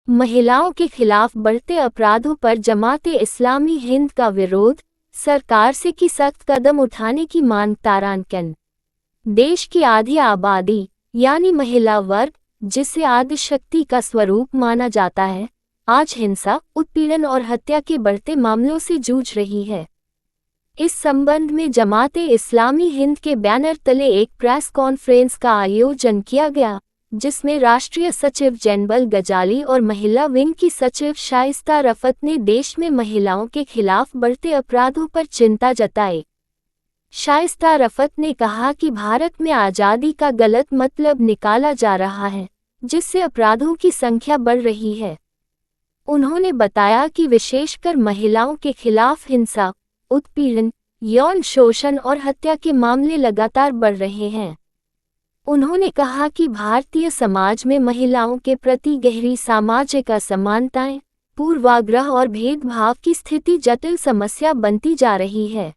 महिलाओं के खिलाफ बढ़ते अपराधों पर जमाते इस्लामी हिंद का विरोध, सरकार से की सख्त कदम उठाने की मांग। तारांकन देश की आधी आबादी यानी महिला वर्ग, जिसे आदिशक्ति का स्वरूप माना जाता है, आज हिंसा, उत्पीड़न और हत्या के बढ़ते मामलों से जूझ रही है। इस संबंध में जमाते इस्लामी हिंद के बैनर तले एक प्रेस कॉन्फ्रेंस का आयोजन किया गया, जिसमें राष्ट्रीय सचिव जैनबल गजाली और महिला विंग की सचिव शाइस्ता रफत ने देश में महिलाओं के खिलाफ बढ़ते अपराधों पर चिंता जताई। शाइस्ता रफत ने कहा कि भारत में आज़ादी का गलत मतलब निकाला जा रहा है, जिससे अपराधों की संख्या बढ़ रही है। उन्होंने बताया कि विशेषकर महिलाओं के खिलाफ हिंसा, उत्पीड़न, यौन शोषण और हत्या के मामले लगातार बढ़ रहे हैं। उन्होंने कहा कि भारतीय समाज में महिलाओं के प्रति गहरी सामाजिक असमानताएं, पूर्वाग्रह और भेदभाव की स्थिति जटिल समस्या बनती जा रही है।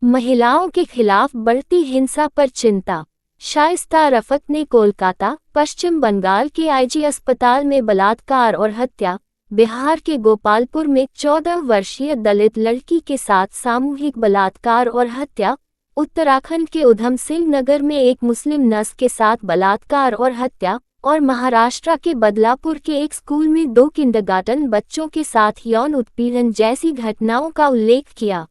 महिलाओं के खिलाफ बढ़ती हिंसा पर चिंता। शाइस्ता रफत ने कोलकाता, पश्चिम बंगाल के आईजी अस्पताल में बलात्कार और हत्या, बिहार के गोपालपुर में 14 वर्षीय दलित लड़की के साथ सामूहिक बलात्कार और हत्या, उत्तराखंड के उधम सिंह नगर में एक मुस्लिम नर्स के साथ बलात्कार और हत्या और महाराष्ट्र के बदलापुर के एक स्कूल में 2 किंडरगार्टन बच्चों के साथ यौन उत्पीड़न जैसी घटनाओं का उल्लेख किया।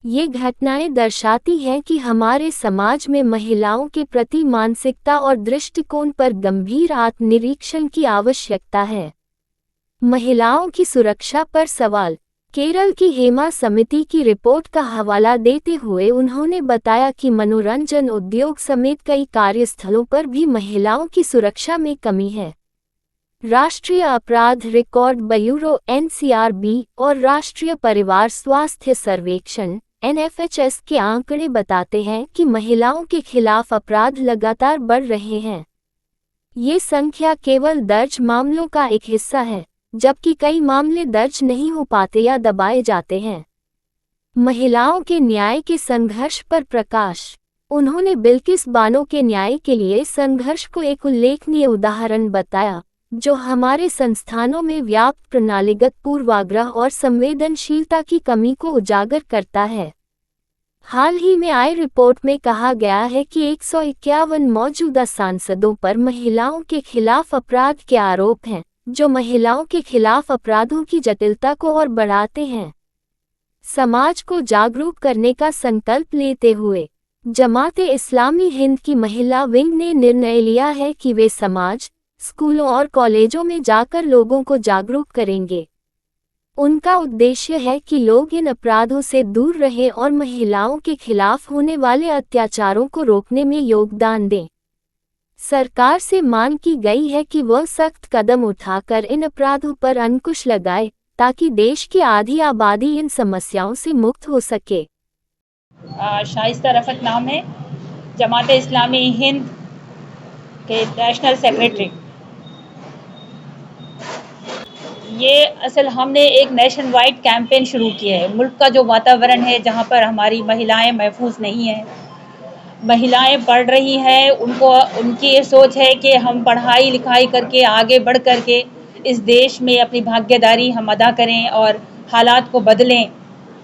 ये घटनाएं दर्शाती हैं कि हमारे समाज में महिलाओं के प्रति मानसिकता और दृष्टिकोण पर गंभीर आत्मनिरीक्षण की आवश्यकता है। महिलाओं की सुरक्षा पर सवाल। केरल की हेमा समिति की रिपोर्ट का हवाला देते हुए उन्होंने बताया कि मनोरंजन उद्योग समेत कई कार्यस्थलों पर भी महिलाओं की सुरक्षा में कमी है। राष्ट्रीय अपराध रिकॉर्ड ब्यूरो (NCRB) और राष्ट्रीय परिवार स्वास्थ्य सर्वेक्षण (NFHS) के आंकड़े बताते हैं कि महिलाओं के खिलाफ अपराध लगातार बढ़ रहे हैं। ये संख्या केवल दर्ज मामलों का एक हिस्सा है, जबकि कई मामले दर्ज नहीं हो पाते या दबाए जाते हैं। महिलाओं के न्याय के संघर्ष पर प्रकाश। उन्होंने बिल्किस बानो के न्याय के लिए संघर्ष को एक उल्लेखनीय उदाहरण बताया, जो हमारे संस्थानों में व्याप्त प्रणालीगत पूर्वाग्रह और संवेदनशीलता की कमी को उजागर करता है। हाल ही में आई रिपोर्ट में कहा गया है कि 151 मौजूदा सांसदों पर महिलाओं के खिलाफ अपराध के आरोप हैं, जो महिलाओं के खिलाफ अपराधों की जटिलता को और बढ़ाते हैं। समाज को जागरूक करने का संकल्प लेते हुए जमाते इस्लामी हिंद की महिला विंग ने निर्णय लिया है कि वे समाज, स्कूलों और कॉलेजों में जाकर लोगों को जागरूक करेंगे। उनका उद्देश्य है कि लोग इन अपराधों से दूर रहें और महिलाओं के खिलाफ होने वाले अत्याचारों को रोकने में योगदान दें। सरकार से मांग की गई है कि वह सख्त कदम उठाकर इन अपराधों पर अंकुश लगाए, ताकि देश की आधी आबादी इन समस्याओं से मुक्त हो सके। शाइस्ता रफत नाम है, जमाते इस्लामी हिंद के नेशनल सेक्रेटरी। ये असल हमने एक नेशन वाइड कैंपेन शुरू किया है। मुल्क का जो वातावरण है, जहाँ पर हमारी महिलाएं महफूज नहीं हैं, महिलाएं पढ़ रही हैं, उनकी ये सोच है कि हम पढ़ाई लिखाई करके आगे बढ़ करके इस देश में अपनी भागीदारी हम अदा करें और हालात को बदलें।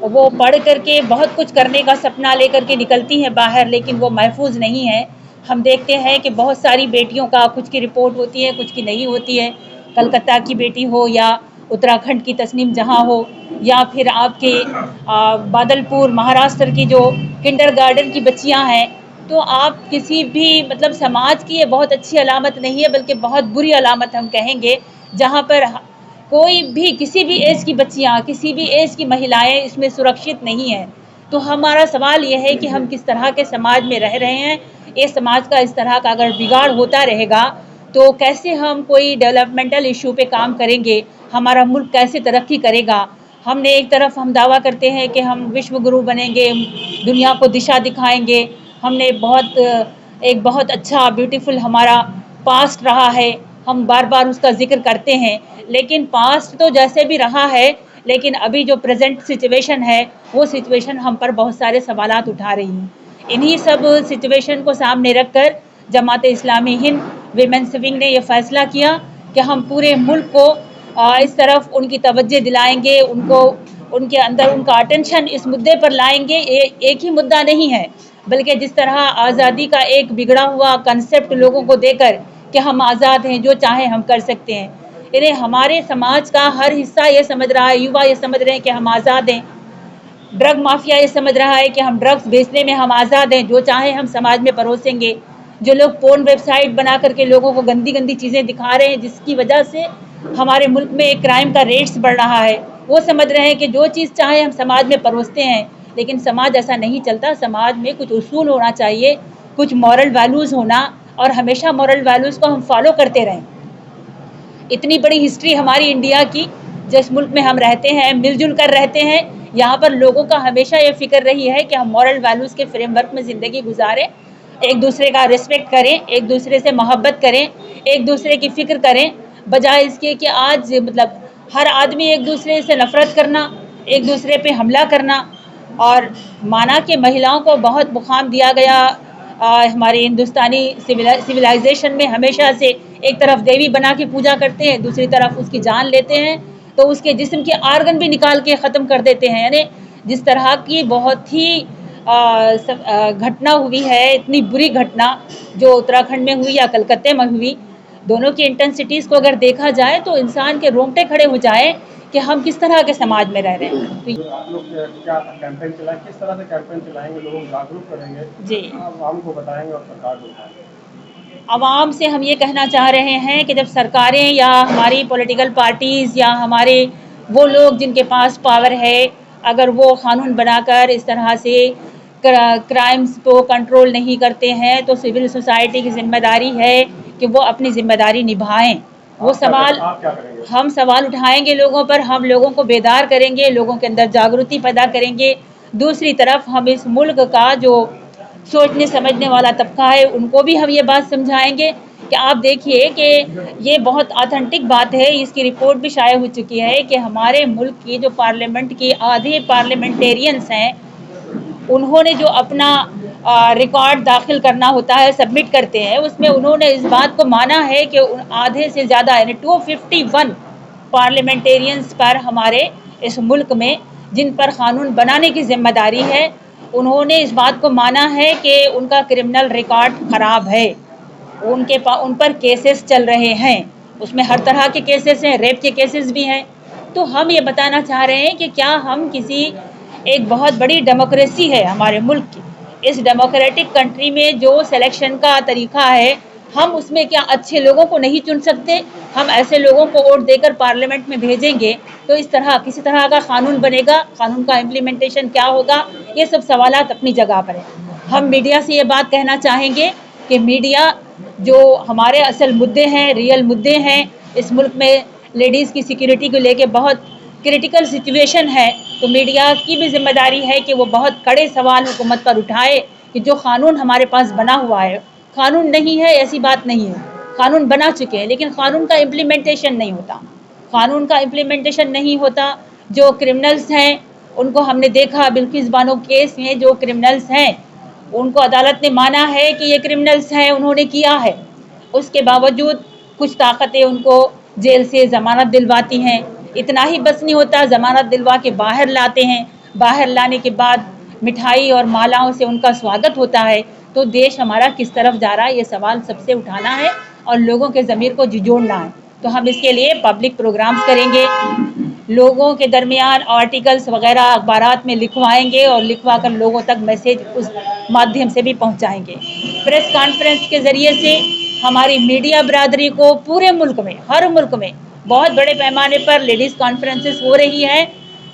वो पढ़ करके बहुत कुछ करने का सपना लेकर के निकलती हैं बाहर, लेकिन वो महफूज नहीं है। हम देखते हैं कि बहुत सारी बेटियों का कुछ की रिपोर्ट होती है, कुछ की नहीं होती है। कलकत्ता की बेटी हो या उत्तराखंड की तस्नीम जहाँ हो, या फिर आपके बादलपुर महाराष्ट्र की जो किंडरगार्टन की बच्चियाँ हैं, तो आप किसी भी मतलब समाज की ये बहुत अच्छी अलामत नहीं है, बल्कि बहुत बुरी अलामत हम कहेंगे, जहाँ पर कोई भी किसी भी एज की बच्चियाँ, किसी भी एज की महिलाएं इसमें सुरक्षित नहीं है। तो हमारा सवाल ये है कि हम किस तरह के समाज में रह रहे हैं। ये समाज का इस तरह का अगर बिगाड़ होता रहेगा तो कैसे हम कोई डेवलपमेंटल इशू पे काम करेंगे, हमारा मुल्क कैसे तरक्की करेगा। हमने एक तरफ हम दावा करते हैं कि हम विश्व गुरु बनेंगे, दुनिया को दिशा दिखाएंगे। हमने एक बहुत अच्छा ब्यूटीफुल हमारा पास्ट रहा है, हम बार बार उसका जिक्र करते हैं, लेकिन पास्ट तो जैसे भी रहा है, लेकिन अभी जो प्रेजेंट सिचुएशन है, वो सिचुएशन हम पर बहुत सारे सवालात उठा रही हैं। इन्हीं सब सिचुएशन को सामने रखकर जमाते इस्लामी हिंद विमेंस विंग ने ये फैसला किया کہ ہم پورے ملک کو اس طرف ان کی توجہ دلائیں گے، ان کے اندر ان کا اٹینشن اس مدعے پر لائیں گے. ایک ہی مدعا نہیں ہے، بلکہ جس طرح آزادی کا ایک بگڑا ہوا کنسیپٹ لوگوں کو دے کر کہ ہم آزاد ہیں، جو چاہیں ہم کر سکتے ہیں، یعنی ہمارے سماج کا ہر حصہ یہ سمجھ رہا ہے، یووا یہ سمجھ رہے ہیں کہ ہم آزاد ہیں. ڈرگ مافیا یہ سمجھ رہا ہے کہ ہم ڈرگس بیچنے میں ہم آزاد ہیں، جو چاہیں ہم سماج میں پروسیں گے. جو لوگ پورن ویب سائٹ بنا کر کے لوگوں کو گندی گندی چیزیں دکھا رہے ہیں، جس کی وجہ سے ہمارے ملک میں کرائم کا ریٹس بڑھ رہا ہے، وہ سمجھ رہے ہیں کہ جو چیز چاہیں ہم سماج میں پروستے ہیں. لیکن سماج ایسا نہیں چلتا. سماج میں کچھ اصول ہونا چاہیے، کچھ مورل ویلیوز ہونا، اور ہمیشہ مورل ویلیوز کو ہم فالو کرتے رہیں. اتنی بڑی ہسٹری ہماری انڈیا کی، جس ملک میں ہم رہتے ہیں، مل جل کر رہتے ہیں، یہاں پر لوگوں کا ہمیشہ یہ فکر رہی ہے کہ ہم مورل ویلیوز کے فریم ورک میں زندگی گزاریں، ایک دوسرے کا ریسپیکٹ کریں، ایک دوسرے سے محبت کریں، ایک دوسرے کی فکر کریں، بجائے اس کے کہ آج ہر آدمی ایک دوسرے سے نفرت کرنا، ایک دوسرے پہ حملہ کرنا. اور مانا کہ مہیلاؤں کو بہت مقام دیا گیا ہمارے ہندوستانی سویلائزیشن میں، ہمیشہ سے ایک طرف دیوی بنا کے پوجا کرتے ہیں، دوسری طرف اس کی جان لیتے ہیں، تو اس کے جسم کے آرگن بھی نکال کے ختم کر دیتے ہیں. یعنی جس طرح کی بہت ہی گھٹنا ہوئی ہے، اتنی بری گھٹنا جو اتراکھنڈ میں ہوئی یا کلکتے میں ہوئی، دونوں کی انٹینسٹیز کو اگر دیکھا جائے تو انسان کے رونگٹے کھڑے ہو جائیں کہ ہم کس طرح کے سماج میں رہ رہے ہیں. آپ لوگ کیا کیمپین چلائیں، کس طرح سے کیمپین چلائیں گے، لوگوں کو جاگرک کریں گے، جی، عوام کو بتائیں گے اور سرکار کو بتائیں گے؟ عوام سے ہم یہ کہنا چاہ رہے ہیں کہ جب سرکاریں یا ہماری پولیٹیکل پارٹیز یا ہمارے وہ لوگ جن کے پاس پاور ہے، اگر وہ قانون بنا کر اس طرح سے کرائمز کو کنٹرول نہیں کرتے ہیں، تو سول سوسائٹی کی ذمہ داری ہے کہ وہ اپنی ذمہ داری نبھائیں. وہ سوال ہم سوال اٹھائیں گے لوگوں پر، ہم لوگوں کو بیدار کریں گے، لوگوں کے اندر جاگرتی پیدا کریں گے. دوسری طرف ہم اس ملک کا جو سوچنے سمجھنے والا طبقہ ہے، ان کو بھی ہم یہ بات سمجھائیں گے کہ آپ دیکھیے کہ یہ بہت آتھینٹک بات ہے، اس کی رپورٹ بھی شائع ہو چکی ہے کہ ہمارے ملک کی جو پارلیمنٹ کی آدھے پارلیمنٹیرینز ہیں، انہوں نے جو اپنا ریکارڈ داخل کرنا ہوتا ہے، سبمٹ کرتے ہیں، اس میں انہوں نے اس بات کو مانا ہے کہ آدھے سے زیادہ یعنی 251 پارلیمنٹیرینز پر ہمارے اس ملک میں، جن پر قانون بنانے کی ذمہ داری ہے، انہوں نے اس بات کو مانا ہے کہ ان کا کرمنل ریکارڈ خراب ہے، ان پر کیسز چل رہے ہیں، اس میں ہر طرح کے کیسز ہیں، ریپ کے کیسز بھی ہیں. تو ہم یہ بتانا چاہ رہے ہیں کہ کیا ہم ایک بہت بڑی ڈیموکریسی ہے ہمارے ملک کی، اس ڈیموکریٹک کنٹری میں جو سلیکشن کا طریقہ ہے، ہم اس میں کیا اچھے لوگوں کو نہیں چن سکتے؟ ہم ایسے لوگوں کو ووٹ دے کر پارلیمنٹ میں بھیجیں گے تو اس طرح کسی طرح کا قانون بنے گا؟ قانون کا امپلیمنٹیشن کیا ہوگا؟ یہ سب سوالات اپنی جگہ پر ہیں. ہم میڈیا سے یہ بات کہنا چاہیں گے کہ میڈیا جو ہمارے اصل مدعے ہیں، ریئل مدعے ہیں، اس ملک میں لیڈیز کی سیکیورٹی کو لے کے بہت کرٹیکل سچویشن ہے، تو میڈیا کی بھی ذمہ داری ہے کہ وہ بہت کڑے سوال حکومت پر اٹھائے کہ جو قانون ہمارے پاس بنا ہوا ہے، قانون نہیں ہے ایسی بات نہیں ہے، قانون بنا چکے ہیں، لیکن قانون کا امپلیمنٹیشن نہیں ہوتا. قانون کا امپلیمنٹیشن نہیں ہوتا. جو کرمنلز ہیں ان کو ہم نے دیکھا، بلقیس بانو کیس میں جو کرمنلز ہیں ان کو عدالت نے مانا ہے کہ یہ کرمنلز ہیں، انہوں نے کیا ہے، اس کے باوجود کچھ طاقتیں ان کو جیل سے ضمانت دلواتی ہیں. اتنا ہی بس نہیں ہوتا، ضمانت دلوا کے باہر لاتے ہیں، باہر لانے کے بعد مٹھائی اور مالاؤں سے ان کا سواگت ہوتا ہے. تو دیش ہمارا کس طرف جا رہا ہے، یہ سوال سب سے اٹھانا ہے اور لوگوں کے ضمیر کو جھنجھوڑنا ہے. تو ہم اس کے لیے پبلک پروگرامز کریں گے، لوگوں کے درمیان آرٹیکلز وغیرہ اخبارات میں لکھوائیں گے اور لکھوا کر لوگوں تک میسیج اس مادھیم سے بھی پہنچائیں گے. پریس کانفرنس کے ذریعے سے ہماری میڈیا برادری کو پورے ملک میں، ہر ملک میں بہت بڑے پیمانے پر لیڈیز کانفرنسز ہو رہی ہیں،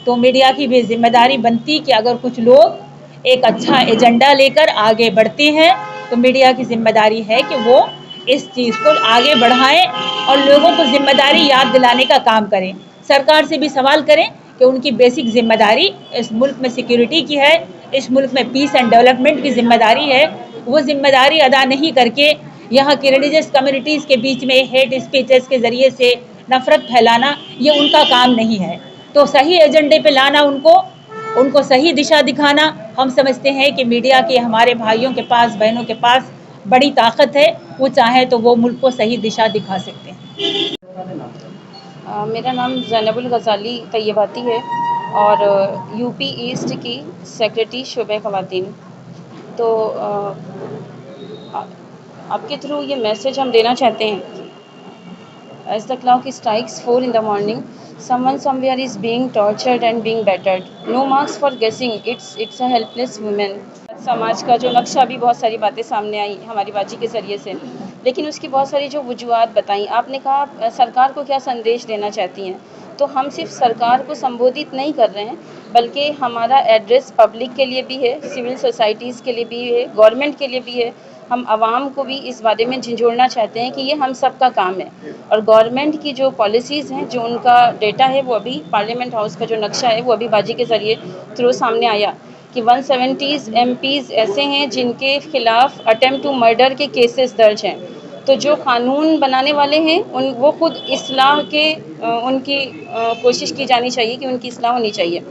تو میڈیا کی بھی ذمہ داری بنتی کہ اگر کچھ لوگ ایک اچھا ایجنڈا لے کر آگے بڑھتے ہیں تو میڈیا کی ذمہ داری ہے کہ وہ اس چیز کو آگے بڑھائیں اور لوگوں کو ذمہ داری یاد دلانے کا کام کریں. سرکار سے بھی سوال کریں کہ ان کی بیسک ذمہ داری اس ملک میں سیکیورٹی کی ہے، اس ملک میں پیس اینڈ ڈیولپمنٹ کی ذمہ داری ہے. وہ ذمہ داری ادا نہیں کر کے یہاں کی ریلیجس کمیونٹیز کے بیچ میں ہیٹ اسپیچز کے ذریعے سے نفرت پھیلانا، یہ ان کا کام نہیں ہے. تو صحیح ایجنڈے پہ لانا، ان کو صحیح دشا دکھانا. ہم سمجھتے ہیں کہ میڈیا کے ہمارے بھائیوں کے پاس، بہنوں کے پاس बड़ी ताकत है, वो चाहे तो वो मुल्क को सही दिशा दिखा सकते हैं। मेरा नाम ज़ैनबुल गज़ाली तैयबाती है और यूपी ईस्ट की सेक्रेटरी शोबे ख़वातीन। तो आपके थ्रू ये मैसेज हम देना चाहते हैं, as the clock strikes 4 in the morning, someone somewhere is being tortured and being battered. No marks for guessing. It's a helpless woman. समाज का जो नक्शा, भी बहुत सारी बातें सामने आई हमारी बाजी के ज़रिए से, लेकिन उसकी बहुत सारी जो वजूहात बताई आपने, कहा सरकार को क्या संदेश देना चाहती हैं। तो हम सिर्फ सरकार को संबोधित नहीं कर रहे हैं, बल्कि हमारा एड्रेस पब्लिक के लिए भी है, सिविल सोसाइटीज़ के लिए भी है, गवर्नमेंट के लिए भी है। हम आवाम को भी इस बारे में झिझोड़ना चाहते हैं कि ये हम सब का काम है, और गवर्नमेंट की जो पॉलिसीज़ हैं, जो उनका डेटा है, वो अभी पार्लियामेंट हाउस का जो नक्शा है वो अभी बाजी के ज़रिए थ्रू सामने आया कि 170 MPs ऐसे हैं जिनके खिलाफ अटेम्प्ट टू मर्डर के केसेस दर्ज हैं। तो जो कानून बनाने वाले हैं वो खुद इस्लाह के उनकी कोशिश की जानी चाहिए कि उनकी इस्लाह होनी चाहिए।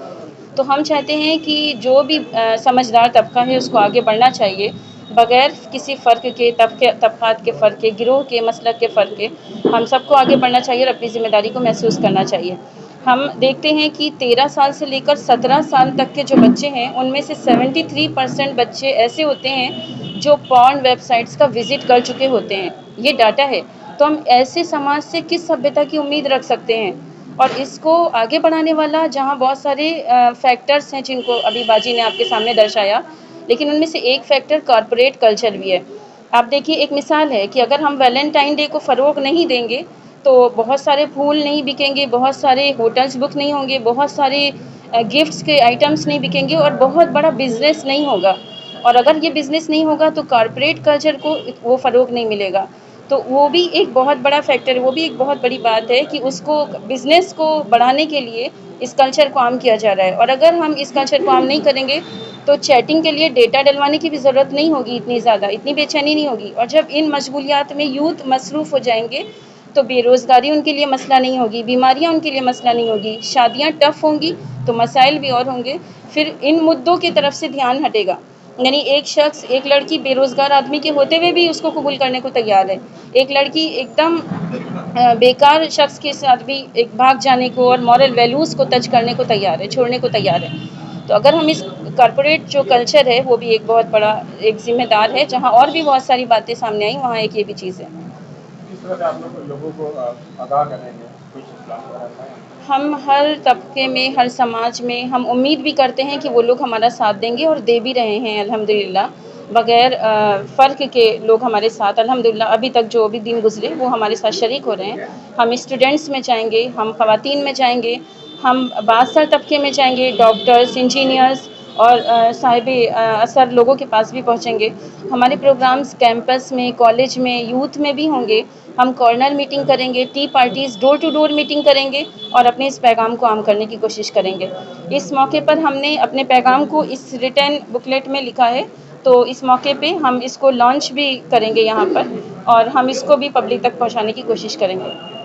तो हम चाहते हैं कि जो भी समझदार तबका है उसको आगे बढ़ना चाहिए, बगैर किसी फ़र्क के, तबक़ात के फ़र्क के, गिरोह के, मसलक के फ़र्क के, हम सबको आगे बढ़ना चाहिए और अपनी ज़िम्मेदारी को महसूस करना चाहिए। हम देखते हैं कि 13 साल से लेकर 17 साल तक के जो बच्चे हैं, उनमें से 73% बच्चे ऐसे होते हैं जो पॉर्न वेबसाइट्स का विज़िट कर चुके होते हैं। ये डाटा है। तो हम ऐसे समाज से किस सभ्यता की उम्मीद रख सकते हैं? और इसको आगे बढ़ाने वाला, जहाँ बहुत सारे फैक्टर्स हैं जिनको अभी बाजी ने आपके सामने दर्शाया, लेकिन उनमें से एक फैक्टर कॉरपोरेट कल्चर भी है। आप देखिए, एक मिसाल है कि अगर हम वैलेंटाइन डे को फ़रोग़ नहीं देंगे तो बहुत सारे फूल नहीं बिकेंगे, बहुत सारे होटल्स बुक नहीं होंगे, बहुत सारे गिफ्ट्स के आइटम्स नहीं बिकेंगे और बहुत बड़ा बिज़नेस नहीं होगा। और अगर ये बिज़नेस नहीं होगा तो कॉरपोरेट कल्चर को वो फ़रोग़ नहीं मिलेगा। तो वो भी एक बहुत बड़ा फैक्टर है, वो भी एक बहुत बड़ी बात है कि उसको, बिज़नेस को बढ़ाने के लिए इस कल्चर को आम किया जा रहा है। और अगर हम इस कल्चर को आम नहीं करेंगे तो चैटिंग के लिए डेटा डलवाने की भी ज़रूरत नहीं होगी, इतनी ज़्यादा, इतनी बेचैनी नहीं होगी। और जब इन मशगूलियात में यूथ मसरूफ़ हो जाएंगे तो बेरोज़गारी उनके लिए मसला नहीं होगी, बीमारियां उनके लिए मसला नहीं होगी, शादियां टफ़ होंगी तो मसाइल भी और होंगे। फिर इन मुद्दों की तरफ से ध्यान हटेगा। यानी एक शख्स, एक लड़की बेरोज़गार आदमी के होते हुए भी उसको कबूल करने को तैयार है, एक लड़की एकदम बेकार शख्स के साथ भी एक भाग जाने को और मॉरल वैल्यूज़ को टच करने को तैयार है, छोड़ने को तैयार है। तो अगर हम इस कॉरपोरेट जो कल्चर है वो भी एक बहुत बड़ा एक ज़िम्मेदार है, जहाँ और भी बहुत सारी बातें सामने आई, वहाँ एक ये भी चीज़ है। किस तरह से आप लोगों को आगाह करेंगे, कुछ इस्लाह वगैरह है? हम हर तबके में, हर समाज में हम उम्मीद भी करते हैं कि वो लोग हमारा साथ देंगे और दे भी रहे हैं अल्हम्दुलिल्लाह। बग़ैर फ़र्क के लोग हमारे साथ अल्हम्दुलिल्लाह अभी तक जो भी दिन गुज़रे वो हमारे साथ शरीक हो रहे हैं। हम स्टूडेंट्स में जाएंगे, हम ख़वातीन में जाएंगे, हम बासर तबके में जाएंगे, डॉक्टर्स, इंजीनियर्स और साहिब असर लोगों के पास भी पहुँचेंगे। हमारे प्रोग्राम्स कैंपस में, कॉलेज में, यूथ में भी होंगे। हम कॉर्नर मीटिंग करेंगे, tea parties, door to door meeting करेंगे और अपने इस पैगाम को आम करने की कोशिश करेंगे। इस मौके पर हमने अपने पैगाम को इस रिटन बुकलेट में लिखा है, तो इस मौके पे हम इसको लॉन्च भी करेंगे यहाँ पर और हम इसको भी पब्लिक तक पहुँचाने की कोशिश करेंगे।